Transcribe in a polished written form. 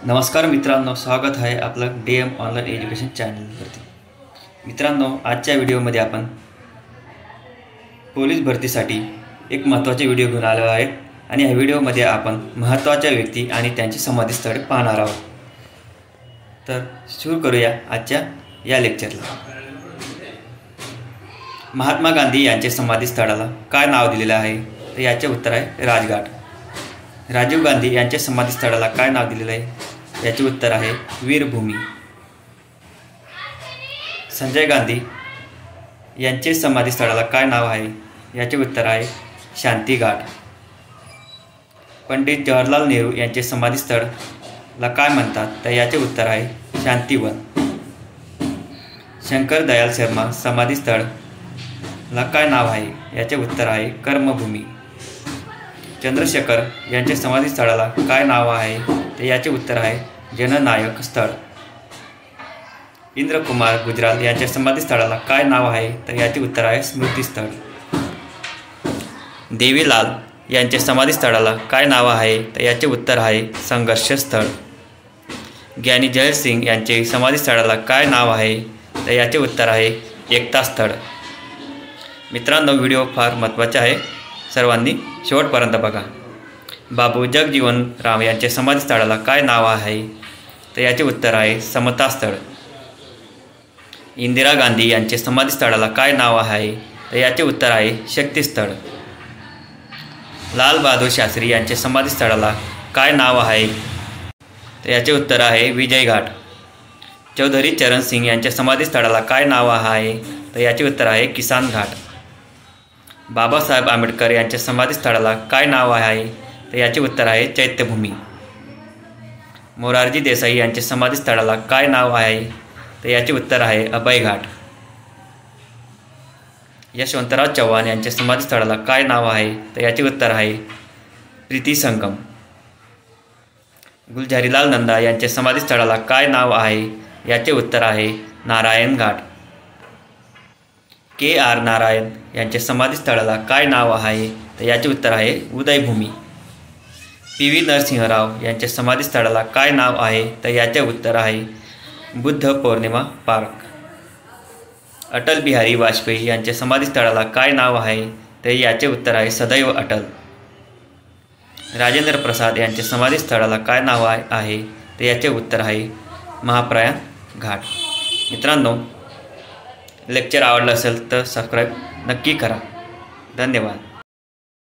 नमस्कार मित्रांनो, स्वागत आहे आपलं DM ऑनलाईन एज्युकेशन चॅनलवरती। मित्रांनो, आजच्या व्हिडिओमध्ये आपण पोलीस भरतीसाठी एक महत्त्वाचे व्हिडिओ घेऊन आलो आहे आणि या व्हिडिओमध्ये आपण महत्त्वाच्या व्यक्ती आणि त्यांची समाधीस्थळे पाहणार आहोत। तर सुरू करूया आजच्या या लेक्चरला। महात्मा गांधी यांचे समाधीस्थळाला काय नाव दिलेले आहे? तर याचे उत्तर आहे राजघाट। राजीव गांधी यांच्या समाधीस्थळाला काय नाव दिलेले आहे? याचे उत्तर आहे वीरभूमी। संजय गांधी यांचे समाधीस्थळाला काय नाव आहे? याचे उत्तर आहे शांतीघाट। पंडित जवाहरलाल नेहरू यांचे समाधीस्थळाला काय म्हणतात? तर याचे उत्तर आहे शांतिवन। शंकर दयाल शर्मा समाधीस्थळाला काय नाव आहे? याचे उत्तर आहे कर्मभूमी। चंद्रशेखर यांच्या समाधीस्थळाला काय नाव आहे? तर याचे उत्तर आहे जननायक स्थळ। इंद्रकुमार गुजराल यांच्या समाधीस्थळाला काय नाव आहे? तर याचे उत्तर आहे स्मृतीस्थळ। देवीलाल यांच्या समाधीस्थळाला काय नाव आहे? तर याचे उत्तर आहे संघर्ष स्थळ। ज्ञानी जय सिंग यांचे समाधीस्थळाला काय नाव आहे? तर याचे उत्तर आहे एकता स्थळ। मित्रांनो, व्हिडिओ फार महत्त्वाचा आहे, सर्वांनी शेवटपर्यंत बघा। बाबू जगजीवन राम यांच्या समाधीस्थळाला काय नाव आहे? तर याचे उत्तर आहे समता स्थळ। इंदिरा गांधी यांच्या समाधीस्थळाला काय नाव आहे? तर याचे उत्तर आहे शक्तीस्थळ। लाल बहादूर शास्त्री यांच्या समाधीस्थळाला काय नाव आहे? तर याचे उत्तर आहे विजयघाट। चौधरी चरण सिंग यांच्या समाधीस्थळाला काय नाव आहे? तर याचे उत्तर आहे किसान घाट। बाबासाहेब आंबेडकर यांच्या समाधीस्थळाला काय नाव आहे? तर याचे उत्तर आहे चैत्यभूमी। मोरारजी देसाई यांच्या समाधीस्थळाला काय नाव आहे? तर याचे उत्तर आहे अभयघाट। यशवंतराव चव्हाण यांच्या समाधीस्थळाला काय नाव आहे? तर याचे उत्तर आहे प्रीती संगम। गुलझारीलाल नंदा यांच्या समाधीस्थळाला काय नाव आहे? याचे उत्तर आहे नारायण घाट। KR नारायण यांच्या समाधीस्थळाला काय नाव आहे? तर याचे उत्तर आहे उदयभूमी। PV नरसिंहराव यांच्या समाधीस्थळाला काय नाव आहे? तर याचे उत्तर आहे बुद्ध पौर्णिमा पार्क। अटल बिहारी वाजपेयी यांच्या समाधीस्थळाला काय नाव आहे? तर याचे उत्तर आहे सदैव अटल। राजेंद्र प्रसाद यांच्या समाधीस्थळाला काय नाव आहे? तर याचे उत्तर आहे महाप्रयाग घाट। मित्रांनो, लेक्चर आवडलं असेल तर सबस्क्राईब नक्की करा। धन्यवाद।